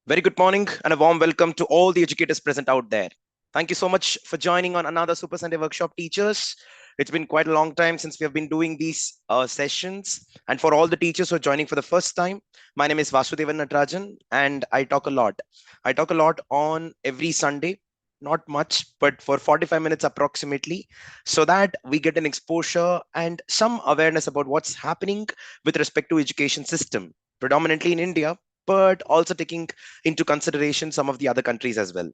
Very good morning and a warm welcome to all the educators present out there. Thank you so much for joining on another Super Sunday workshop, teachers. It's been quite a long time since we have been doing these sessions. And for all the teachers who are joining for the first time, my name is Vasudevan Natarajan and I talk a lot. I talk a lot on every Sunday, not much, but for 45 minutes approximately, so that we get an exposure and some awareness about what's happening with respect to education system, predominantly in India, but also taking into consideration some of the other countries as well.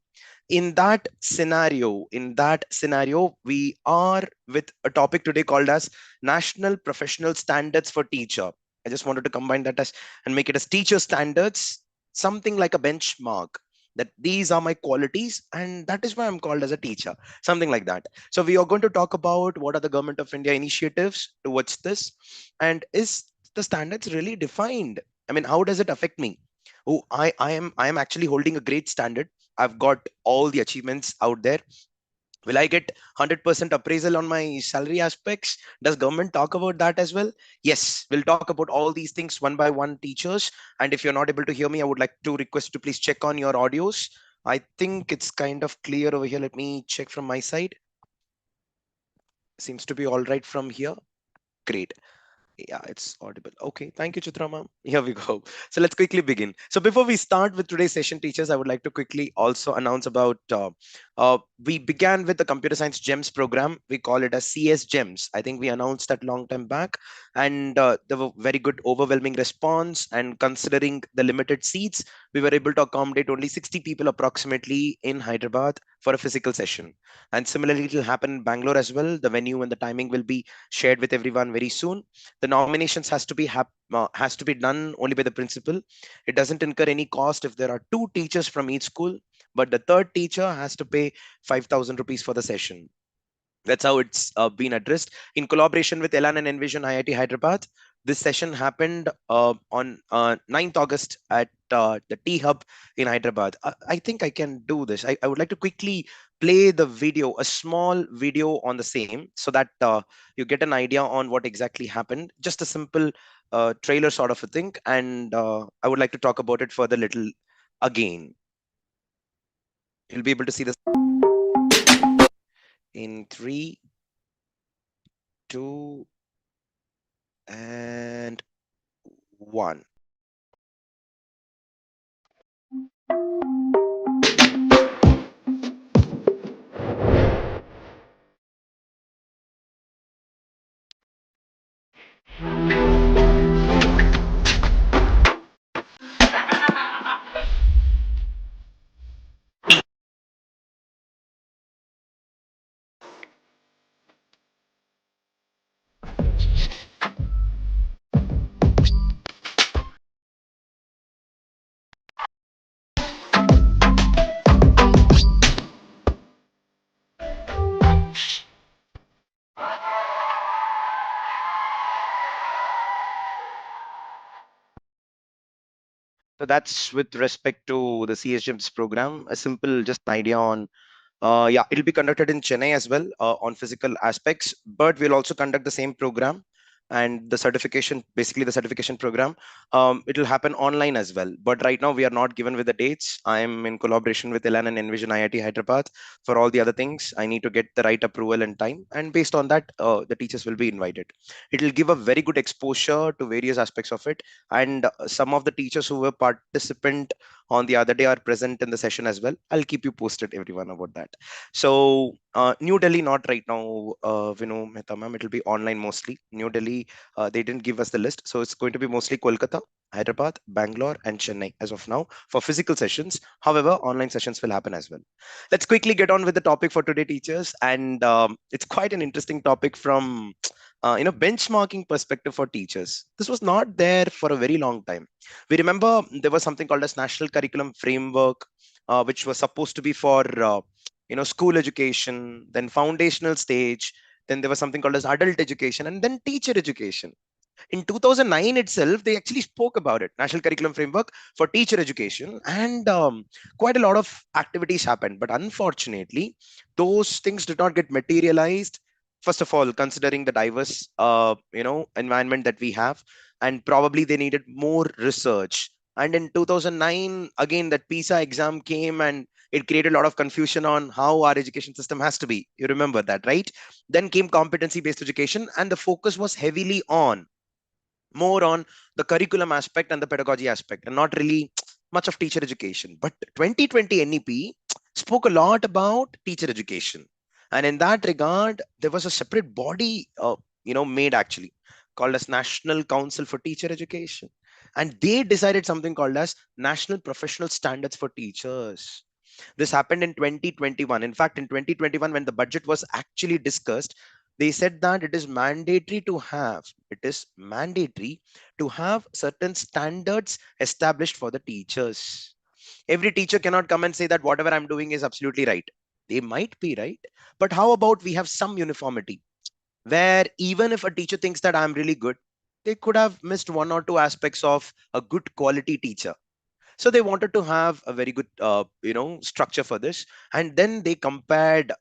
In that scenario, we are with a topic today called as National Professional Standards for Teacher. I just wanted to combine that as and make it as teacher standards, something like a benchmark that these are my qualities and that is why I'm called as a teacher, something like that. So we are going to talk about what are the government of India initiatives towards this, and is the standards really defined? I mean, how does it affect me? Oh, I am actually holding a great standard. I've got all the achievements out there. Will I get 100% appraisal on my salary aspects? Does government talk about that as well? Yes, we'll talk about all these things one by one, teachers. And if you're not able to hear me, I would like to request to please check on your audios. I think it's kind of clear over here. Let me check from my side. Seems to be all right from here. Great. Yeah, it's audible. Okay, thank you, Chitra ma'am. Here we go. So let's quickly begin. So before we start with today's session, teachers, I would like to quickly also announce about we began with the computer science gems program. We call it as CS gems. I think we announced that long time back, and there were very good overwhelming response. And considering the limited seats, we were able to accommodate only 60 people approximately in Hyderabad for a physical session. And similarly, it will happen in Bangalore as well. The venue and the timing will be shared with everyone very soon. The nominations has to be done only by the principal. It doesn't incur any cost if there are two teachers from each school, but the third teacher has to pay 5,000 rupees for the session. That's how it's been addressed in collaboration with Elan and Envision IIT Hyderabad. This session happened on 9th August at the T Hub in Hyderabad. I think I can do this. I would like to quickly play the video, a small video on the same, so that you get an idea on what exactly happened. Just a simple trailer sort of a thing. And I would like to talk about it further little again. You'll be able to see this in three, two, and one. So that's with respect to the CSGEMS program. A simple just idea on yeah, it'll be conducted in Chennai as well on physical aspects, but we'll also conduct the same program and the certification, basically the certification program. It'll happen online as well. But right now we are not given with the dates. I am in collaboration with Elan and Envision IIT Hyderabad. For all the other things, I need to get the right approval and time. And based on that, the teachers will be invited. It'll give a very good exposure to various aspects of it. And some of the teachers who were participant on the other day are present in the session as well. I'll keep you posted, everyone, about that. So New Delhi, not right now, Mehta ma'am. It'll be online mostly. New Delhi, they didn't give us the list, so it's going to be mostly Kolkata, Hyderabad, Bangalore, and Chennai as of now for physical sessions. However, online sessions will happen as well. Let's quickly get on with the topic for today, teachers, and it's quite an interesting topic from benchmarking perspective for teachers. This was not there for a very long time. We remember there was something called as National Curriculum Framework, which was supposed to be for school education, then foundational stage, then there was something called as adult education, and then teacher education. In 2009 itself, they actually spoke about it, National Curriculum Framework for teacher education, and quite a lot of activities happened. But unfortunately, those things did not get materialized. First of all, considering the diverse environment that we have, and probably they needed more research, And in 2009, again, that PISA exam came and it created a lot of confusion on how our education system has to be. You remember that, right? Then came competency based education, and the focus was heavily on more on the curriculum aspect and the pedagogy aspect, and not really much of teacher education. But 2020 NEP spoke a lot about teacher education, and in that regard, there was a separate body, made actually called as National Council for Teacher Education, and they decided something called as National Professional Standards for Teachers. This happened in 2021. In fact, in 2021, when the budget was actually discussed, they said that it is mandatory to have certain standards established for the teachers. Every teacher cannot come and say that whatever I'm doing is absolutely right. They might be right, but how about we have some uniformity, where even if a teacher thinks that I'm really good, they could have missed one or two aspects of a good quality teacher. So they wanted to have a very good structure for this, and then they compared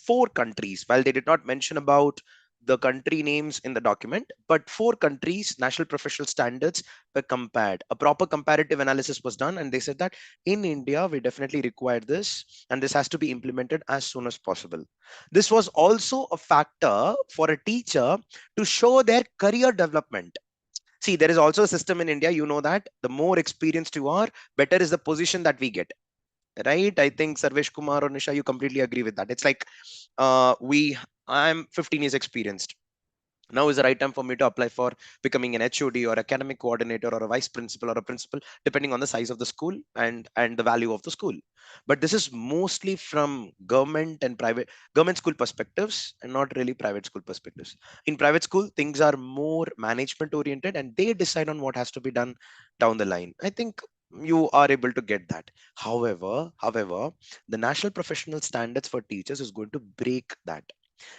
four countries. While they did not mention about the country names in the document, but four countries national professional standards were compared. A proper comparative analysis was done, and they said that in India we definitely require this, and this has to be implemented as soon as possible. This was also a factor for a teacher to show their career development. See, there is also a system in India, you know, that the more experienced you are, better is the position that we get, right? I think Sarvesh Kumar or Nisha, you completely agree with that. It's like I'm 15 years experienced. Now is the right time for me to apply for becoming an HOD or academic coordinator or a vice principal or a principal, depending on the size of the school and the value of the school. But this is mostly from government school perspectives, and not really private school perspectives. In private school, things are more management oriented, and they decide on what has to be done down the line. I think you are able to get that. However, the national professional standards for teachers is going to break that.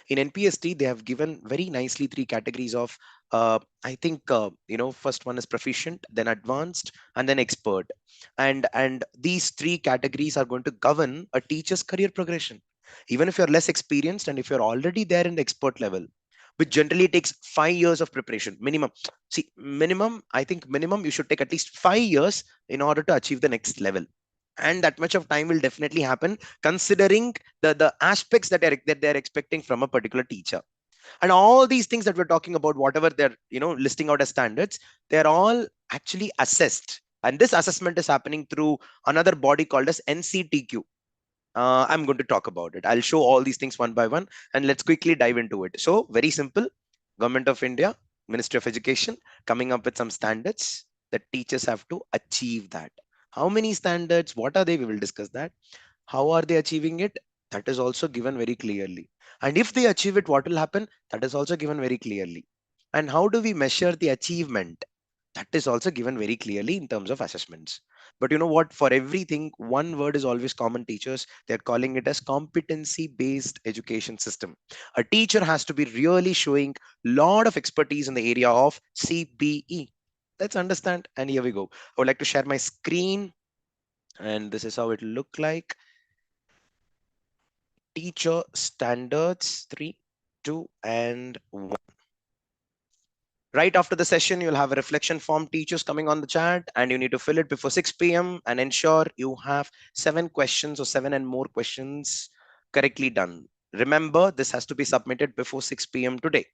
In NPST, they have given very nicely three categories of, I think, first one is proficient, then advanced, and then expert. And these three categories are going to govern a teacher's career progression. Even if you're less experienced and if you're already there in the expert level, which generally takes 5 years of preparation minimum. See, I think minimum you should take at least 5 years in order to achieve the next level, and that much of time will definitely happen considering the aspects that they're expecting from a particular teacher. And all these things that we're talking about, whatever they're listing out as standards, they're all actually assessed, and this assessment is happening through another body called as NCTQ. I'm going to talk about it. I'll show all these things one by one, and let's quickly dive into it. So very simple. Government of India, Ministry of Education, coming up with some standards that teachers have to achieve that. How many standards? What are they? We will discuss that. How are they achieving it? That is also given very clearly. And if they achieve it, what will happen? That is also given very clearly. And how do we measure the achievement? That is also given very clearly in terms of assessments. But you know what? For everything, one word is always common, teachers. They're calling it as competency based education system. A teacher has to be really showing a lot of expertise in the area of CBE. Let's understand. And here we go. I would like to share my screen, and this is how it look like. Teacher standards, 3, 2, and 1. Right after the session, you'll have a reflection form, teachers, coming on the chat, and you need to fill it before 6 p.m. and ensure you have 7 questions or 7 and more questions correctly done. Remember, this has to be submitted before 6 p.m. today.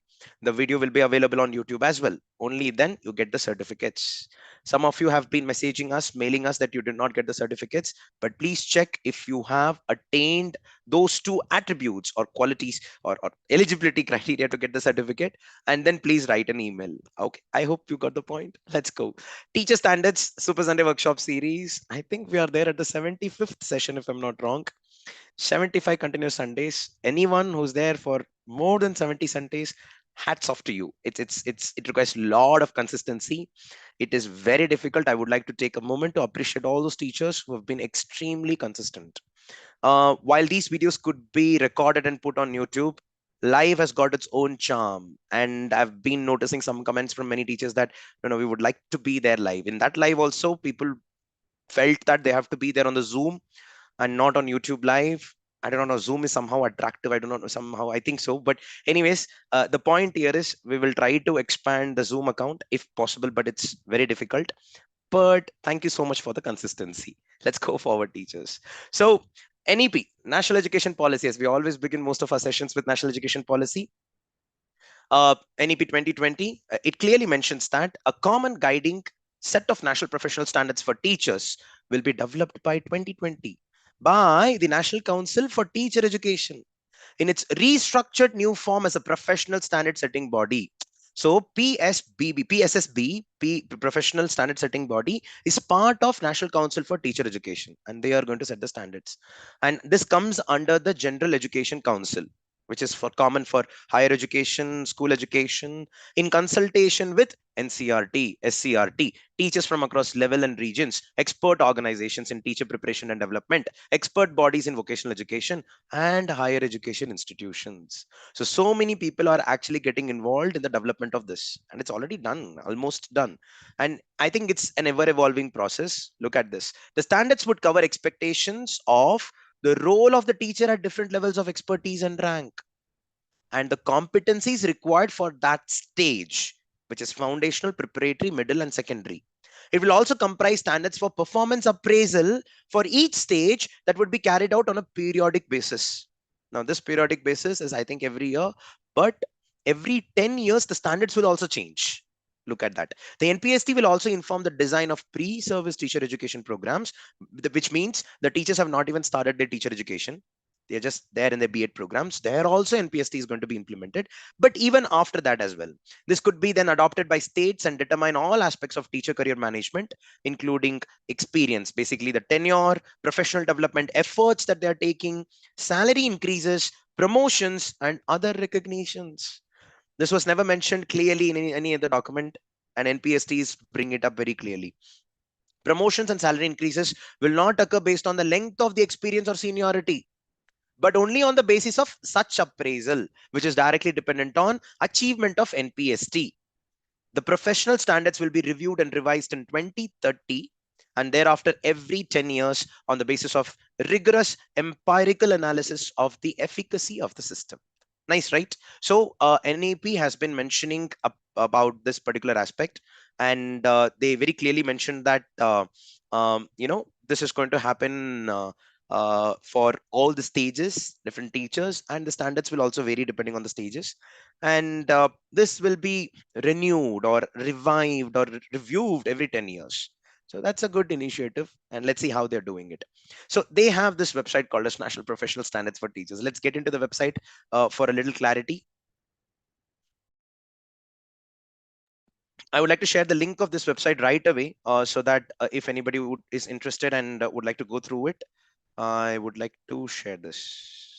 The video will be available on YouTube as well. Only then you get the certificates. Some of you have been messaging us, mailing us that you did not get the certificates, but please check if you have attained those two attributes or qualities or eligibility criteria to get the certificate, and then please write an email. Okay, I hope you got the point. Let's go. Teacher standards Super Sunday workshop series. I think we are there at the 75th session, if I'm not wrong. 75 continuous Sundays. Anyone who's there for more than 70 Sundays, hats off to you. It requires a lot of consistency. It is very difficult. I would like to take a moment to appreciate all those teachers who have been extremely consistent. While these videos could be recorded and put on YouTube, live has got its own charm. And I've been noticing some comments from many teachers that, we would like to be there live. In that live also, people felt that they have to be there on the Zoom and not on YouTube live. I don't know. Zoom is somehow attractive. I don't know. Somehow I think so. But anyways, the point here is we will try to expand the Zoom account if possible, but it's very difficult. but thank you so much for the consistency. Let's go forward, teachers. So NEP, National Education Policy, as we always begin most of our sessions with National Education Policy. NEP 2020, it clearly mentions that a common guiding set of national professional standards for teachers will be developed by 2020 by the National Council for Teacher Education in its restructured new form as a professional standard setting body. So PSSB, Professional Standard Setting Body, is part of National Council for Teacher Education, and they are going to set the standards. And this comes under the General Education Council, which is for common for higher education, school education, in consultation with NCRT, SCRT, teachers from across level and regions, expert organizations in teacher preparation and development, expert bodies in vocational education, and higher education institutions. So many people are actually getting involved in the development of this, and it's already done, almost done. And I think it's an ever evolving process. Look at this. The standards would cover expectations of the role of the teacher at different levels of expertise and rank, and the competencies required for that stage, which is foundational, preparatory, middle, and secondary. It will also comprise standards for performance appraisal for each stage that would be carried out on a periodic basis. Now, this periodic basis is, I think, every year, but every 10 years, the standards will also change. Look at that. The NPST will also inform the design of pre-service teacher education programs, which means the teachers have not even started their teacher education. They're just there in their B.Ed programs. There also NPST is going to be implemented, but even after that as well. This could be then adopted by states and determine all aspects of teacher career management, including experience, basically the tenure, professional development efforts that they're taking, salary increases, promotions, and other recognitions. This was never mentioned clearly in any other document, and NPSTs bring it up very clearly. Promotions and salary increases will not occur based on the length of the experience or seniority, but only on the basis of such appraisal, which is directly dependent on achievement of NPST. The professional standards will be reviewed and revised in 2030 and thereafter every 10 years on the basis of rigorous empirical analysis of the efficacy of the system. Nice, right? So NEP has been mentioning about this particular aspect, and they very clearly mentioned that this is going to happen for all the stages, different teachers, and the standards will also vary depending on the stages. And this will be renewed or revived or reviewed every 10 years. So that's a good initiative, and let's see how they're doing it. So they have this website called as National Professional Standards for Teachers. Let's get into the website for a little clarity. I would like to share the link of this website right away so that if anybody is interested and would like to go through it, I would like to share this.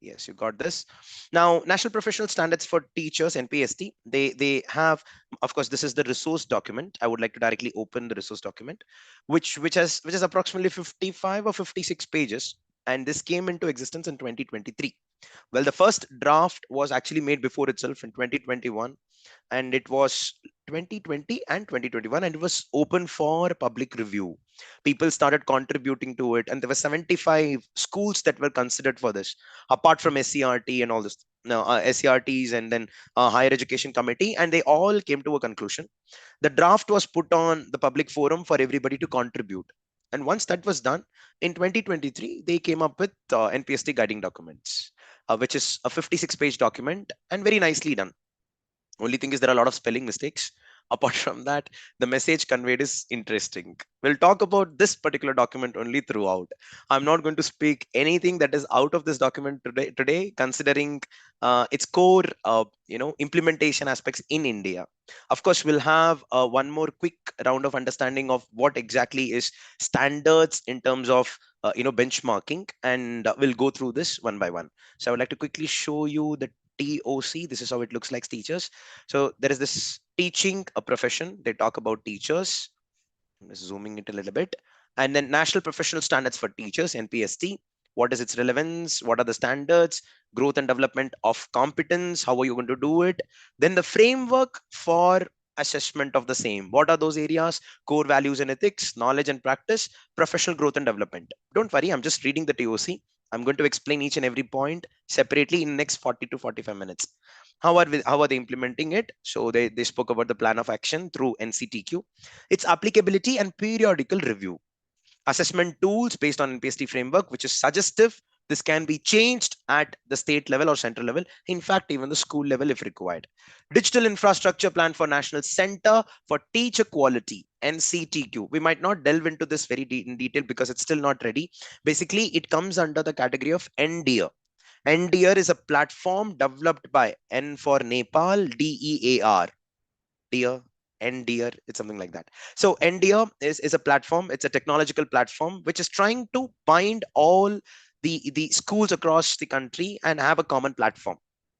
Yes, you got this. Now, National Professional Standards for Teachers, NPST, they have, of course, this is the resource document. I would like to directly open the resource document, which is approximately 55 or 56 pages, and this came into existence in 2023. Well, the first draft was actually made before itself in 2021, and it was 2020 and 2021, and it was open for public review. People started contributing to it, and there were 75 schools that were considered for this, apart from SCRT and all this. No, SCRTs and then higher education committee, and they all came to a conclusion. The draft was put on the public forum for everybody to contribute, and once that was done in 2023, they came up with NPST guiding documents, which is a 56-page document and very nicely done. Only thing is there are a lot of spelling mistakes. Apart from that, the message conveyed is interesting. We'll talk about this particular document only throughout. I'm not going to speak anything that is out of this document today, considering its core, implementation aspects in India. Of course, we'll have one more quick round of understanding of what exactly is standards in terms of benchmarking, and we'll go through this one by one. So I would like to quickly show you the TOC. This is how it looks like, teachers. So there is this teaching a profession. They talk about teachers. I'm just zooming it a little bit. And then National Professional Standards for Teachers, NPST. What is its relevance? What are the standards? Growth and development of competence. How are you going to do it? Then the framework for assessment of the same. What are those areas? Core values and ethics, knowledge and practice, professional growth and development. Don't worry, I'm just reading the TOC. I'm going to explain each and every point separately in the next 40 to 45 minutes. How are they implementing it? So they spoke about the plan of action through NCTQ, its applicability and periodical review, assessment tools based on NPST framework, which is suggestive. This can be changed at the state level or central level, in fact, even the school level if required. Digital infrastructure plan for National Center for Teacher Quality, NCTQ. We might not delve into this very in detail because it's still not ready. Basically, it comes under the category of NDEAR. NDEAR is a platform developed by N for Nepal, DEAR. Dear, NDEAR, it's something like that. So NDEAR is a platform, it's a technological platform which is trying to bind all the schools across the country and have a common platform.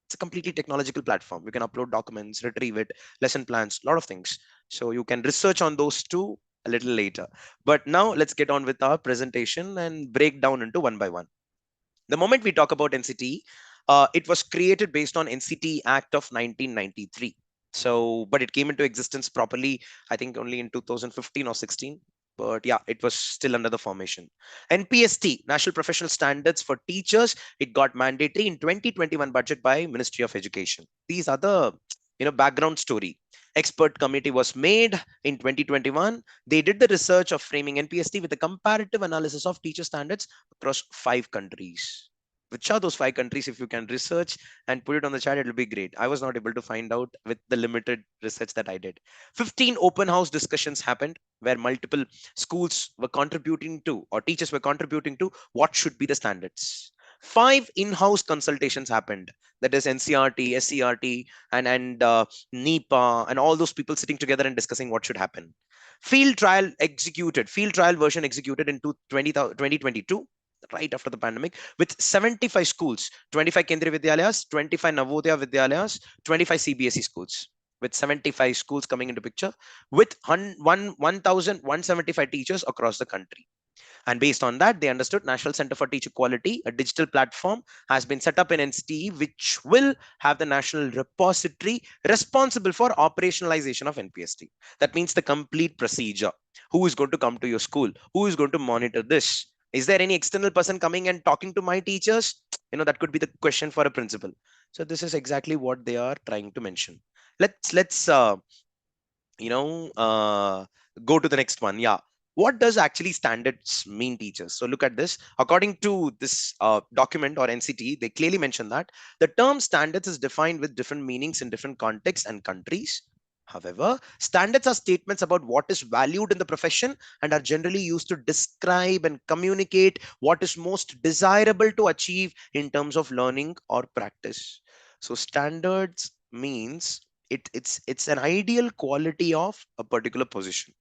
It's a completely technological platform. You can upload documents, retrieve it, lesson plans, a lot of things. So you can research on those two a little later. But now let's get on with our presentation and break down into one by one. The moment we talk about NCT, it was created based on NCT Act of 1993. So, but it came into existence properly, I think, only in 2015 or 16. But yeah, it was still under the formation. NPST, National Professional Standards for Teachers, it got mandatory in 2021 budget by Ministry of Education. These are the background story. Expert committee was made in 2021. They did the research of framing NPST with a comparative analysis of teacher standards across 5 countries. Which are those 5 countries? If you can research and put it on the chat, it'll be great. I was not able to find out with the limited research that I did. 15 open house discussions happened where multiple schools were contributing to, or teachers were contributing to, what should be the standards. 5 in-house consultations happened. That is NCRT, SCRT, and NEPA, and all those people sitting together and discussing what should happen. Field trial version executed in 2022, right after the pandemic, with 75 schools, 25 Kendriya Vidyalayas, 25 Navodaya Vidyalayas, 25 CBSE schools, with 75 schools coming into picture, with 1,175 teachers across the country. And based on that, they understood National Center for Teacher Quality, a digital platform, has been set up in NCTE, which will have the national repository responsible for operationalization of NPST. That means the complete procedure. Who is going to come to your school? Who is going to monitor this? Is there any external person coming and talking to my teachers? That could be the question for a principal. So this is exactly what they are trying to mention. Let's you know uh, go to the next one. Yeah, what does actually standards mean, teachers? So look at this. According to this document or NCT, they clearly mention that the term standards is defined with different meanings in different contexts and countries. However, standards are statements about what is valued in the profession and are generally used to describe and communicate what is most desirable to achieve in terms of learning or practice. So standards means it's an ideal quality of a particular position.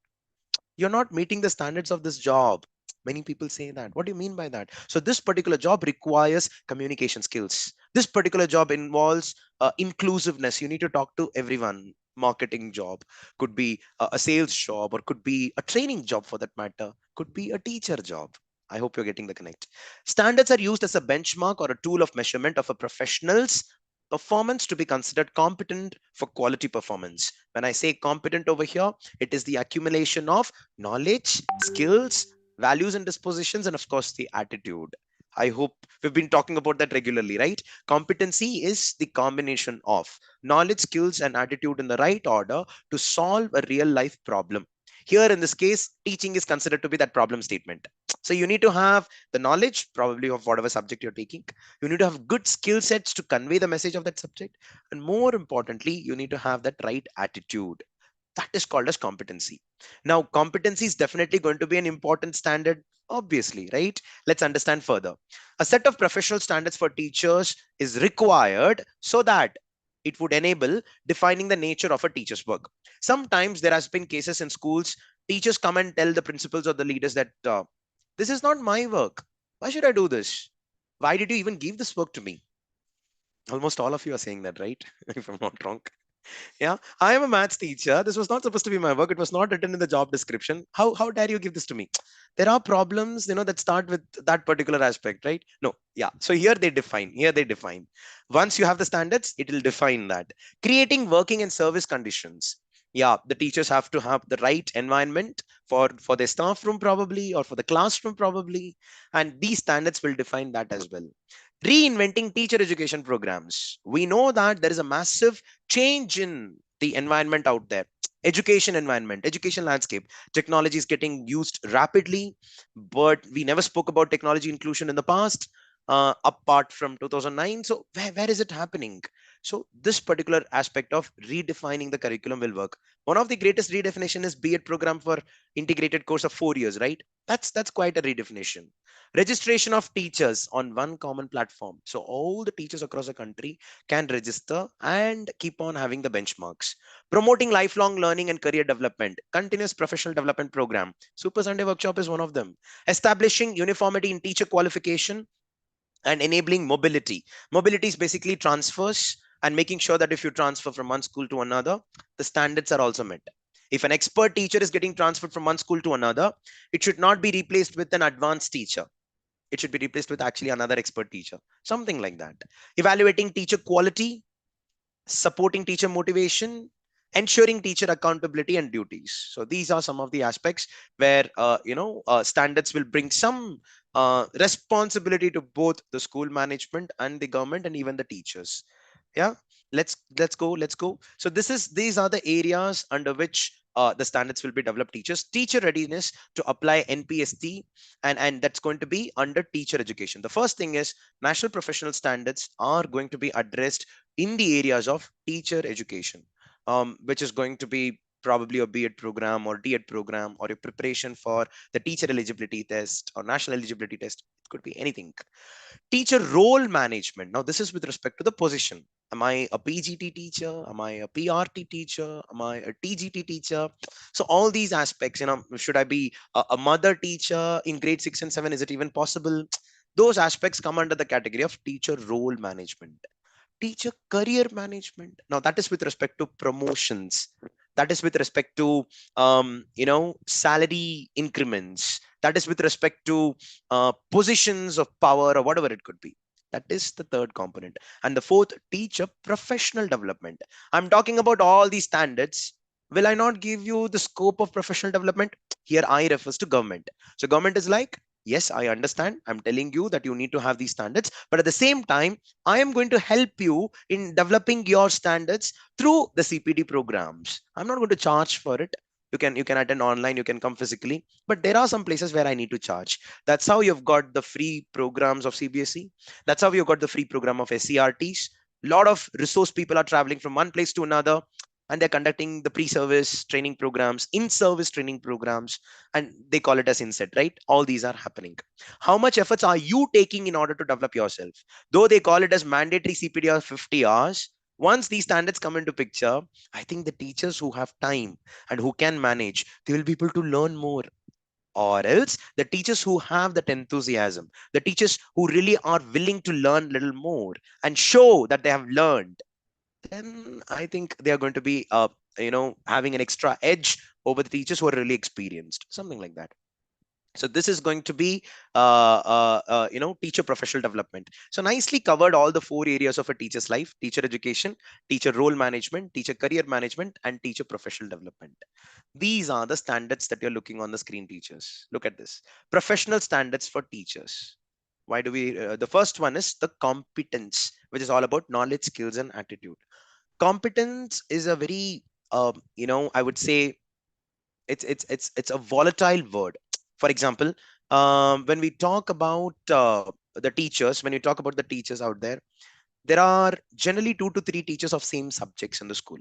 You're not meeting the standards of this job. Many people say that. What do you mean by that? So this particular job requires communication skills. This particular job involves inclusiveness. You need to talk to everyone. Marketing job could be a sales job, or could be a training job for that matter, could be a teacher job. I hope you're getting the connect. Standards are used as a benchmark or a tool of measurement of a professional's performance to be considered competent for quality performance. When I say competent over here, it is the accumulation of knowledge, skills, values and dispositions, and of course the attitude. I hope we've been talking about that regularly, right? Competency is the combination of knowledge, skills, and attitude in the right order to solve a real life problem. Here in this case, teaching is considered to be that problem statement. So you need to have the knowledge, probably of whatever subject you're taking. You need to have good skill sets to convey the message of that subject. And more importantly, you need to have that right attitude. That is called as competency. Now, competency is definitely going to be an important standard, obviously, right? Let's understand further. A set of professional standards for teachers is required so that it would enable defining the nature of a teacher's work. Sometimes there has been cases in schools, teachers come and tell the principals or the leaders that this is not my work. Why should I do this? Why did you even give this work to me? Almost all of you are saying that, right? If I'm not wrong. Yeah, I am a maths teacher. This was not supposed to be my work. It was not written in the job description. How dare you give this to me? There are problems, that start with that particular aspect, right? No, yeah. So here they define. Once you have the standards, it will define that. Creating working and service conditions. Yeah, the teachers have to have the right environment for their staff room probably, or for the classroom probably, and these standards will define that as well. Reinventing teacher education programs. We know that there is a massive change in the environment out there. Education environment, education landscape. Technology is getting used rapidly, but we never spoke about technology inclusion in the past, apart from 2009. So where is it happening? So this particular aspect of redefining the curriculum will work. One of the greatest redefinition is B.Ed program for integrated course of 4 years, right? That's quite a redefinition. Registration of teachers on one common platform, so all the teachers across the country can register and keep on having the benchmarks. Promoting lifelong learning and career development, continuous professional development program. Super Sunday workshop is one of them. Establishing uniformity in teacher qualification and enabling mobility. Mobility is basically transfers and making sure that if you transfer from one school to another, the standards are also met. If an expert teacher is getting transferred from one school to another, it should not be replaced with an advanced teacher. It should be replaced with actually another expert teacher, something like that. Evaluating teacher quality, supporting teacher motivation, ensuring teacher accountability and duties. So these are some of the aspects where standards will bring some responsibility to both the school management and the government and even the teachers. Yeah, let's go. So these are the areas under which the standards will be developed. Teacher readiness to apply NPST, and that's going to be under teacher education. The first thing is national professional standards are going to be addressed in the areas of teacher education, which is going to be probably a B.Ed program or D.Ed program or a preparation for the teacher eligibility test or national eligibility test. It could be anything. Teacher role management. Now, this is with respect to the position. Am I a PGT teacher? Am I a PRT teacher? Am I a TGT teacher? So all these aspects, should I be a mother teacher in grade 6 and 7? Is it even possible? Those aspects come under the category of teacher role management. Teacher career management. Now that is with respect to promotions. That is with respect to salary increments. That is with respect to positions of power or whatever it could be. That is the third component. And the fourth, teacher professional development. I'm talking about all these standards. Will I not give you the scope of professional development? Here I refers to government. So government is like, yes, I understand. I'm telling you that you need to have these standards, but at the same time, I am going to help you in developing your standards through the CPD programs. I'm not going to charge for it. You can attend online, you can come physically, but there are some places where I need to charge. That's how you've got the free programs of CBSE. That's how you've got the free program of SCRTs. A lot of resource people are traveling from one place to another, and they're conducting the pre-service training programs, in-service training programs, and they call it as inset, right? All these are happening. How much efforts are you taking in order to develop yourself? Though they call it as mandatory CPD of 50 hours, once these standards come into picture, I think the teachers who have time and who can manage, they will be able to learn more. Or else the teachers who have that enthusiasm, the teachers who really are willing to learn a little more and show that they have learned, then I think they are going to be having an extra edge over the teachers who are really experienced, something like that. So this is going to be teacher professional development. So nicely covered all the four areas of a teacher's life: teacher education, teacher role management, teacher career management, and teacher professional development. These are the standards that you're looking on the screen, teachers. Look at this: professional standards for teachers. Why do we The first one is the competence, which is all about knowledge, skills, and attitude. Competence is a very I would say it's a volatile word. For example, when we talk about the teachers, when you talk about the teachers out there, there are generally 2 to 3 teachers of same subjects in the school.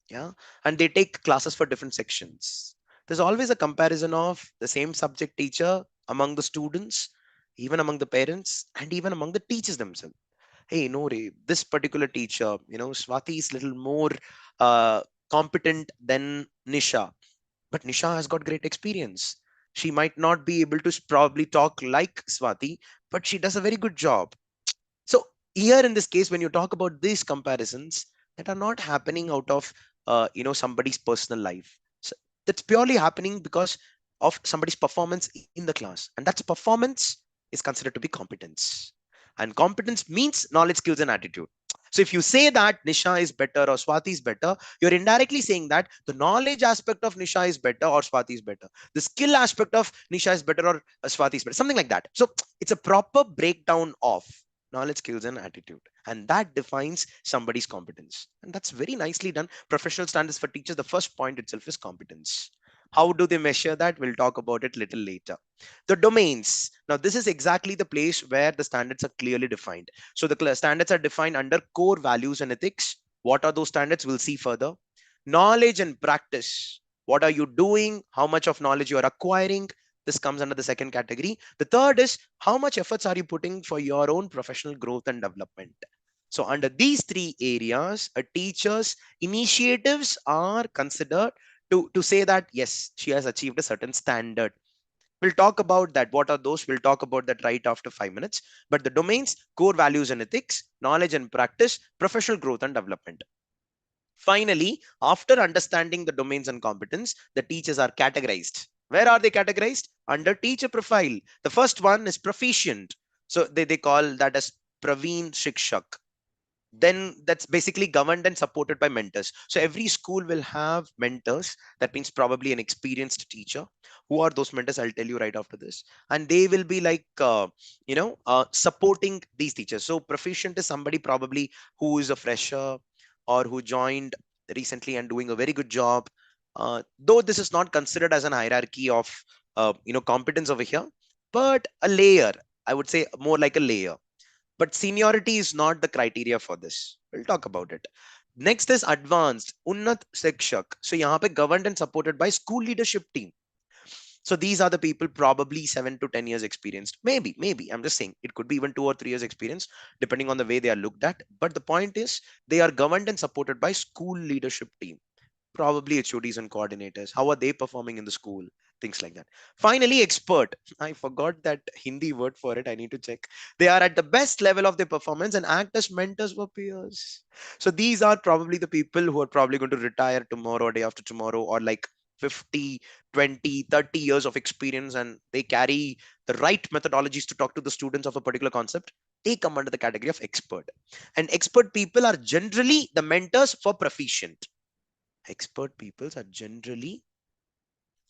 Yeah, and they take classes for different sections. There's always a comparison of the same subject teacher among the students, even among the parents, and even among the teachers themselves. Hey, no, Ray, this particular teacher, Swati is little more uh, competent than Nisha, but Nisha has got great experience. She might not be able to probably talk like Swati, but she does a very good job. So here in this case, when you talk about these comparisons that are not happening out of somebody's personal life, so that's purely happening because of somebody's performance in the class, and that's performance is considered to be competence. And competence means knowledge, skills, and attitude. So if you say that Nisha is better or Swati is better, you're indirectly saying that the knowledge aspect of Nisha is better or Swati is better. The skill aspect of Nisha is better or Swati is better. Something like that. So it's a proper breakdown of knowledge, skills, and attitude. And that defines somebody's competence. And that's very nicely done. Professional standards for teachers, the first point itself is competence. How do they measure that? We'll talk about it little later. The domains. Now, this is exactly the place where the standards are clearly defined. So the standards are defined under core values and ethics. What are those standards? We'll see further. Knowledge and practice. What are you doing? How much of knowledge you are acquiring? This comes under the second category. The third is how much efforts are you putting for your own professional growth and development? So under these three areas, a teacher's initiatives are considered to say that, yes, she has achieved a certain standard. We'll talk about that. What are those? We'll talk about that right after 5 minutes. But the domains, core values and ethics, knowledge and practice, professional growth and development. Finally, after understanding the domains and competence, the teachers are categorized. Where are they categorized? Under teacher profile. The first one is proficient. So they call that as Praveen Shikshak. Then that's basically governed and supported by mentors. So every school will have mentors. That means probably an experienced teacher. Who are those mentors? I'll tell you right after this. And they will be like, supporting these teachers. So proficient is somebody probably who is a fresher or who joined recently and doing a very good job. Though this is not considered as an hierarchy of, competence over here, but a layer. I would say more like a layer, but seniority is not the criteria for this. We'll talk about it. Next is advanced, Unnat Shikshak. So यहाँ पे governed and supported by school leadership team. So these are the people probably 7 to 10 years experienced. Maybe. I'm just saying it could be even 2 or 3 years experience, depending on the way they are looked at. But the point is they are governed and supported by school leadership team, probably HODs and coordinators. How are they performing in the school? Things like that. Finally, expert. I forgot that Hindi word for it. I need to check. They are at the best level of their performance and act as mentors for peers. So these are probably the people who are probably going to retire tomorrow, day after tomorrow, or like 50, 20, 30 years of experience, and they carry the right methodologies to talk to the students of a particular concept. They come under the category of expert. And expert people are generally the mentors for proficient. Expert peoples are generally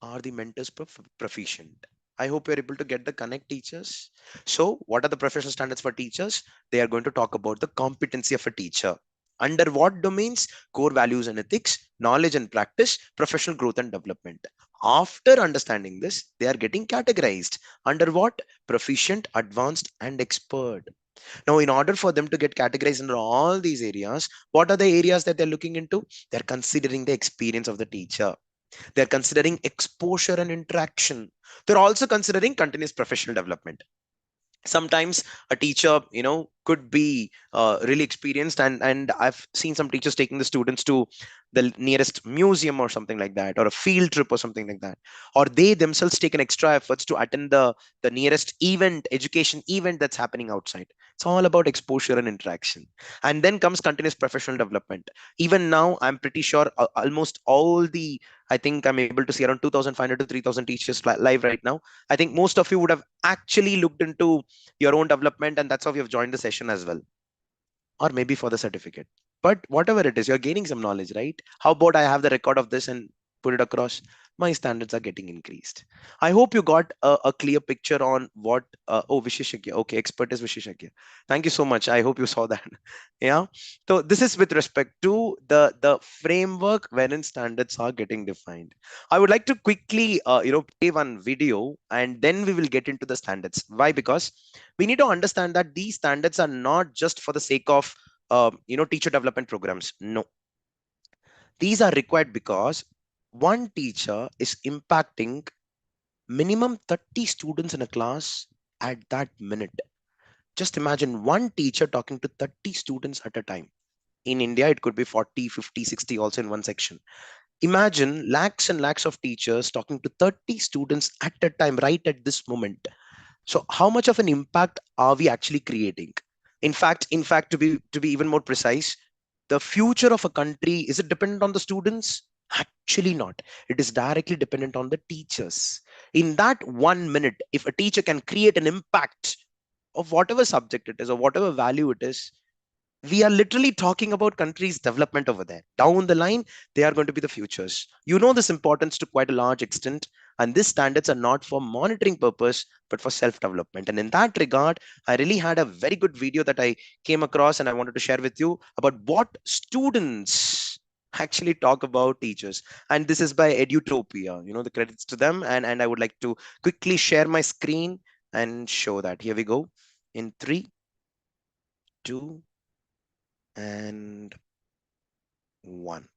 are the mentors proficient. I hope you're able to get the connect, teachers. So what are the professional standards for teachers? They are going to talk about the competency of a teacher. Under what domains? Core values and ethics, knowledge and practice, professional growth and development. After understanding this, they are getting categorized under what? Proficient, advanced, and expert. Now, in order for them to get categorized under all these areas, what are the areas that they're looking into? They're considering the experience of the teacher. They're considering exposure and interaction. They're also considering continuous professional development. Sometimes a teacher, could be really experienced, and I've seen some teachers taking the students to the nearest museum or something like that, or a field trip or something like that, or they themselves take an extra efforts to attend the nearest event, education event that's happening outside. It's all about exposure and interaction. And then comes continuous professional development. Even now, I'm pretty sure almost all the, I think I'm able to see around 2,500 to 3,000 teachers live right now. I think most of you would have actually looked into your own development, and that's how you've joined the session as well, or maybe for the certificate. But whatever it is, you're gaining some knowledge, right? How about I have the record of this and put it across? My standards are getting increased. I hope you got a clear picture on what. Oh, Visheshagya. Okay, expert is Visheshagya. Thank you so much. I hope you saw that. Yeah. So this is with respect to the framework wherein standards are getting defined. I would like to quickly, play one video, and then we will get into the standards. Why? Because we need to understand that these standards are not just for the sake of teacher development programs. No, these are required because one teacher is impacting minimum 30 students in a class at that minute. Just imagine one teacher talking to 30 students at a time. In India, it could be 40, 50, 60 also in one section. Imagine lakhs and lakhs of teachers talking to 30 students at a time, right at this moment. So how much of an impact are we actually creating? In fact, to be even more precise, the future of a country, is it dependent on the students? Actually not. It is directly dependent on the teachers. In that 1 minute, if a teacher can create an impact of whatever subject it is or whatever value it is, we are literally talking about countries' development over there. Down the line, they are going to be the futures. You know this importance to quite a large extent. And these standards are not for monitoring purpose, but for self-development. And in that regard, I really had a very good video that I came across and I wanted to share with you about what students actually talk about teachers. And this is by Edutopia, the credits to them. And I would like to quickly share my screen and show that. Here we go. In 3, 2, and 1.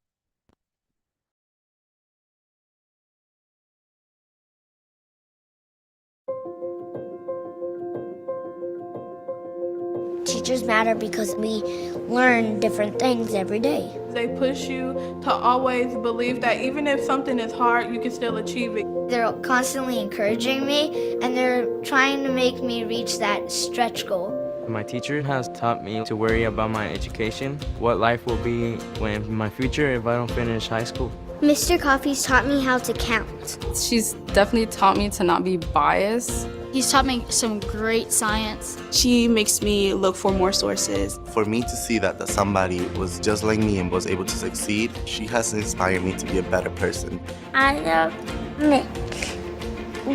Teachers matter because we learn different things every day. They push you to always believe that even if something is hard, you can still achieve it. They're constantly encouraging me, and they're trying to make me reach that stretch goal. My teacher has taught me to worry about my education, what life will be when my future if I don't finish high school. Mr. Coffee's taught me how to count. She's definitely taught me to not be biased. He's taught me some great science. She makes me look for more sources. For me to see that somebody was just like me and was able to succeed, she has inspired me to be a better person. I love me.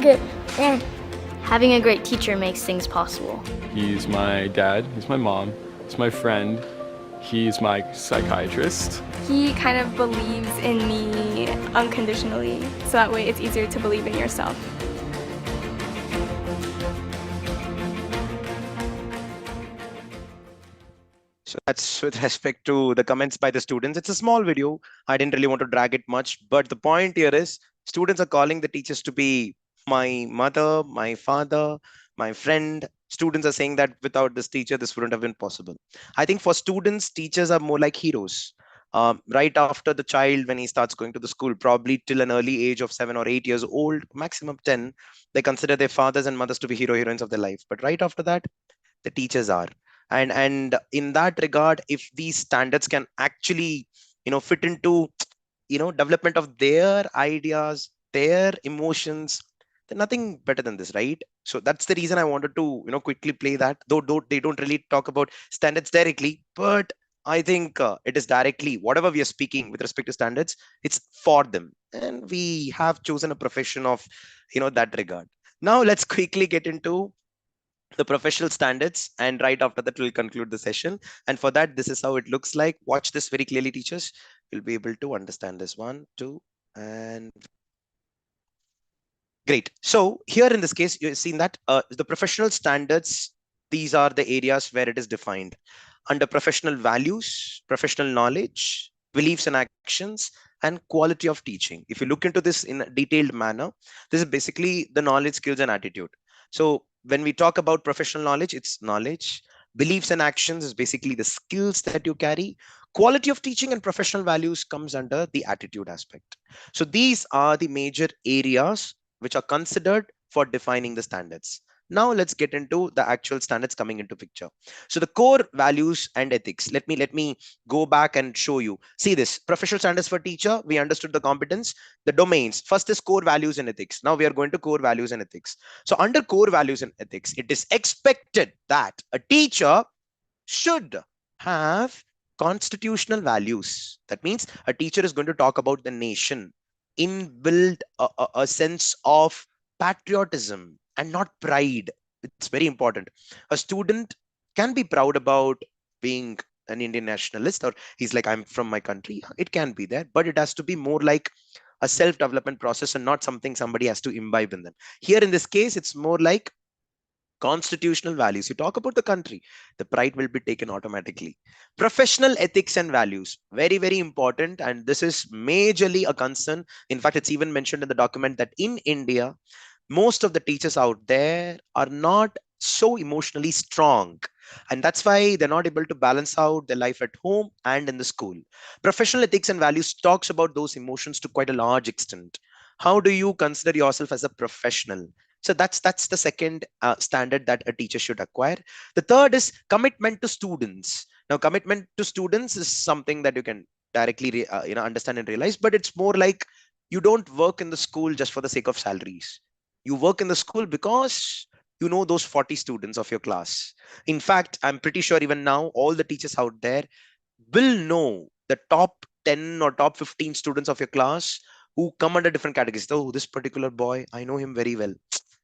Good. Having a great teacher makes things possible. He's my dad, he's my mom, he's my friend, he's my psychiatrist. He kind of believes in me unconditionally, so that way it's easier to believe in yourself. So that's with respect to the comments by the students. It's a small video. I didn't really want to drag it much, but the point here is students are calling the teachers to be my mother, my father, my friend. Students are saying that without this teacher, this wouldn't have been possible. I think for students, teachers are more like heroes. Right after the child, when he starts going to the school, probably till an early age of 7 or 8 years old, maximum 10, they consider their fathers and mothers to be heroines of their life. But right after that, the teachers are. And in that regard, if these standards can actually, fit into, development of their ideas, their emotions, then nothing better than this, right? So that's the reason I wanted to, quickly play that. Though they don't really talk about standards directly, but I think it is directly whatever we are speaking with respect to standards, it's for them. And we have chosen a profession of, that regard. Now let's quickly get into the professional standards, and right after that we'll conclude the session. And for that, this is how it looks like. Watch this very clearly, teachers. You'll be able to understand this. 1, 2, and great. So here in this case, you've seen that the professional standards, these are the areas where it is defined under professional values, professional knowledge, beliefs and actions, and quality of teaching. If you look into this in a detailed manner, this is basically the knowledge, skills, and attitude. So when we talk about professional knowledge, it's knowledge. Beliefs and actions is basically the skills that you carry. Quality of teaching and professional values comes under the attitude aspect. So these are the major areas which are considered for defining the standards. Now let's get into the actual standards coming into picture. So the core values and ethics. Let me go back and show you. See this professional standards for teacher. We understood the competence, the domains. First is core values and ethics. Now we are going to core values and ethics. So under core values and ethics, it is expected that a teacher should have constitutional values. That means a teacher is going to talk about the nation, inbuilt a sense of patriotism and not pride. It's very important. A student can be proud about being an Indian nationalist, or he's like, I'm from my country. It can be there, but it has to be more like a self-development process and not something somebody has to imbibe in them. Here in this case, it's more like constitutional values. You talk about the country, the pride will be taken automatically. Professional ethics and values, very, very important. And this is majorly a concern. In fact, it's even mentioned in the document that in India, most of the teachers out there are not so emotionally strong. And that's why they're not able to balance out their life at home and in the school. Professional ethics and values talks about those emotions to quite a large extent. How do you consider yourself as a professional? So that's the second standard that a teacher should acquire. The third is commitment to students. Now, commitment to students is something that you can directly understand and realize, but it's more like you don't work in the school just for the sake of salaries. You work in the school because you know those 40 students of your class. In fact, I'm pretty sure even now all the teachers out there will know the top 10 or top 15 students of your class who come under different categories. Oh, this particular boy, I know him very well.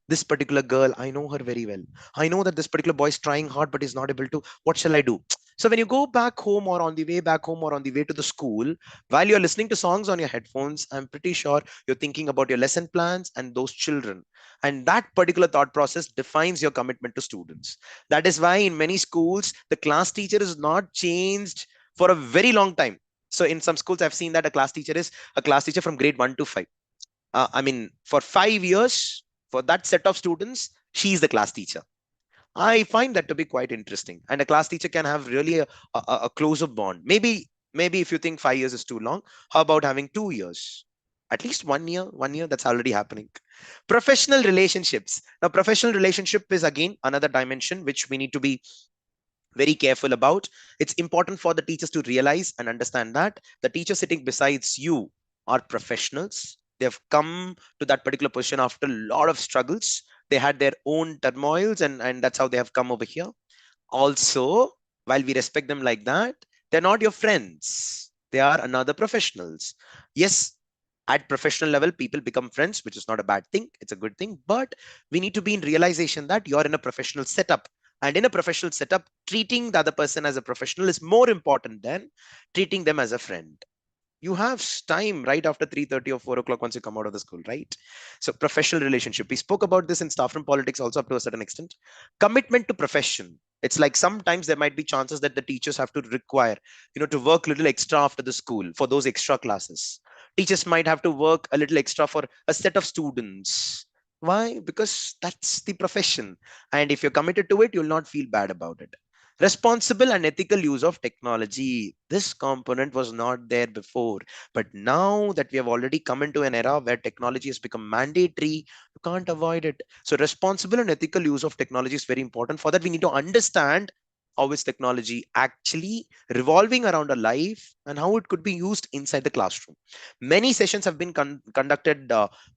This particular girl, I know her very well. I know that this particular boy is trying hard, but is not able to. What shall I do? So when you go back home or on the way back home or on the way to the school, while you're listening to songs on your headphones, I'm pretty sure you're thinking about your lesson plans and those children. And that particular thought process defines your commitment to students. That is why in many schools, the class teacher is not changed for a very long time. So in some schools, I've seen that a class teacher is a class teacher from grade 1 to 5. I mean, for 5 years, for that set of students, she is the class teacher. I find that to be quite interesting. And a class teacher can have really a closer bond. Maybe if you think 5 years is too long, how about having 2 years? At least 1 year, that's already happening. Professional relationships. Now, professional relationship is again another dimension which we need to be very careful about. It's important for the teachers to realize and understand that the teachers sitting besides you are professionals. They have come to that particular position after a lot of struggles. They had their own turmoils, and that's how they have come over here. Also, while we respect them like that, they're not your friends. They are another professionals. Yes, at professional level, people become friends, which is not a bad thing. It's a good thing. But we need to be in realization that you're in a professional setup. And in a professional setup, treating the other person as a professional is more important than treating them as a friend. You have time right after 3:30 or 4 o'clock once you come out of the school, right? So professional relationship. We spoke about this in staff room politics also up to a certain extent. Commitment to profession. It's like sometimes there might be chances that the teachers have to require, to work a little extra after the school for those extra classes. Teachers might have to work a little extra for a set of students. Why? Because that's the profession. And if you're committed to it, you'll not feel bad about it. Responsible and ethical use of technology. This component was not there before, but now that we have already come into an era where technology has become mandatory, you can't avoid it. So responsible and ethical use of technology is very important. For that, we need to understand how is technology actually revolving around our life and how it could be used inside the classroom. Many sessions have been conducted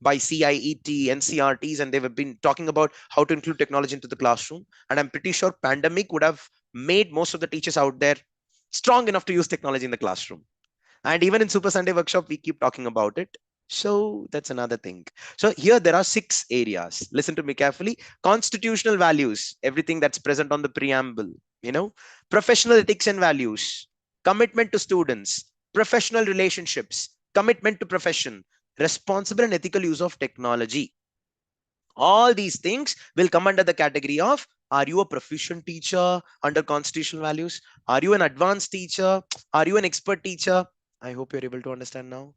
by CIET, NCRTs, and they've been talking about how to include technology into the classroom. And I'm pretty sure pandemic would have made most of the teachers out there strong enough to use technology in the classroom. And even in Super Sunday workshop, we keep talking about it. So that's another thing. So here there are 6 areas. Listen to me carefully. Constitutional values, everything that's present on the preamble, professional ethics and values, commitment to students, professional relationships, commitment to profession, responsible and ethical use of technology. All these things will come under the category of, are you a proficient teacher under constitutional values? Are you an advanced teacher? Are you an expert teacher? I hope you're able to understand now.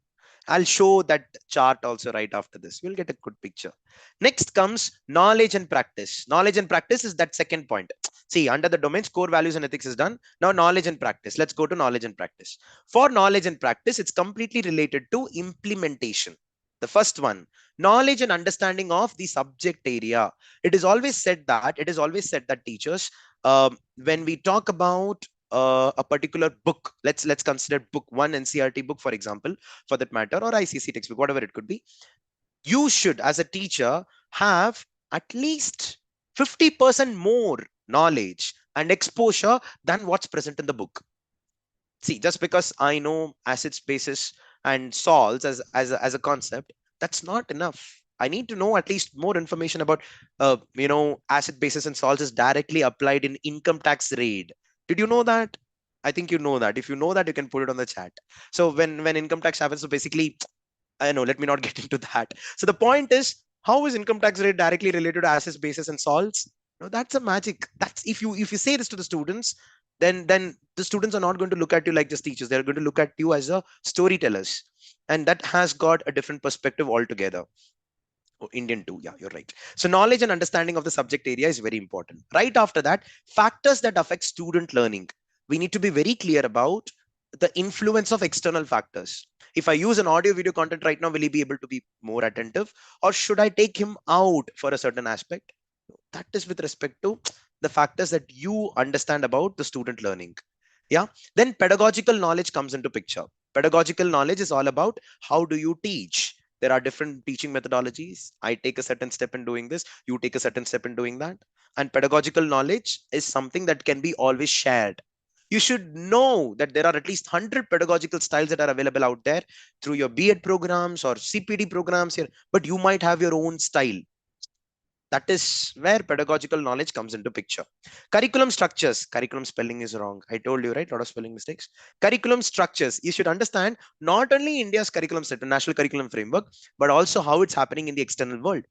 I'll show that chart also right after this. We'll get a good picture. Next comes knowledge and practice. Knowledge and practice is that second point. See, under the domains, core values and ethics is done. Now knowledge and practice. Let's go to knowledge and practice. For knowledge and practice, it's completely related to implementation. The first one, knowledge and understanding of the subject area. It is always said that teachers, when we talk about a particular book, let's consider book 1 NCRT book, for example, for that matter, or ICC textbook, whatever it could be. You should, as a teacher, have at least 50% more knowledge and exposure than what's present in the book. See, just because I know acids, bases, and salts as a concept, that's not enough. I need to know at least more information about, acid, bases, and salts is directly applied in income tax raid. Did you know that? I think you know that. If you know that, you can put it on the chat. So when income tax happens, so basically, I know, let me not get into that. So the point is, how is income tax rate directly related to acids, bases, and salts? No, that's a magic. That's if you say this to the students, then the students are not going to look at you like just teachers. They're going to look at you as a storytellers. And that has got a different perspective altogether. Oh, Indian too. Yeah, you're right. So knowledge and understanding of the subject area is very important. Right after that, factors that affect student learning. We need to be very clear about the influence of external factors. If I use an audio video content right now, will he be able to be more attentive, or should I take him out for a certain aspect? That is with respect to the factors that you understand about the student learning. Yeah. Then pedagogical knowledge comes into picture. Pedagogical knowledge is all about how do you teach. There are different teaching methodologies. I take a certain step in doing this. You take a certain step in doing that. And pedagogical knowledge is something that can be always shared. You should know that there are at least 100 pedagogical styles that are available out there through your B.Ed programs or CPD programs here, but you might have your own style. That is where pedagogical knowledge comes into picture. Curriculum structures. Curriculum spelling is wrong. I told you, right? A lot of spelling mistakes. Curriculum structures. You should understand not only India's curriculum set, national curriculum framework, but also how it's happening in the external world.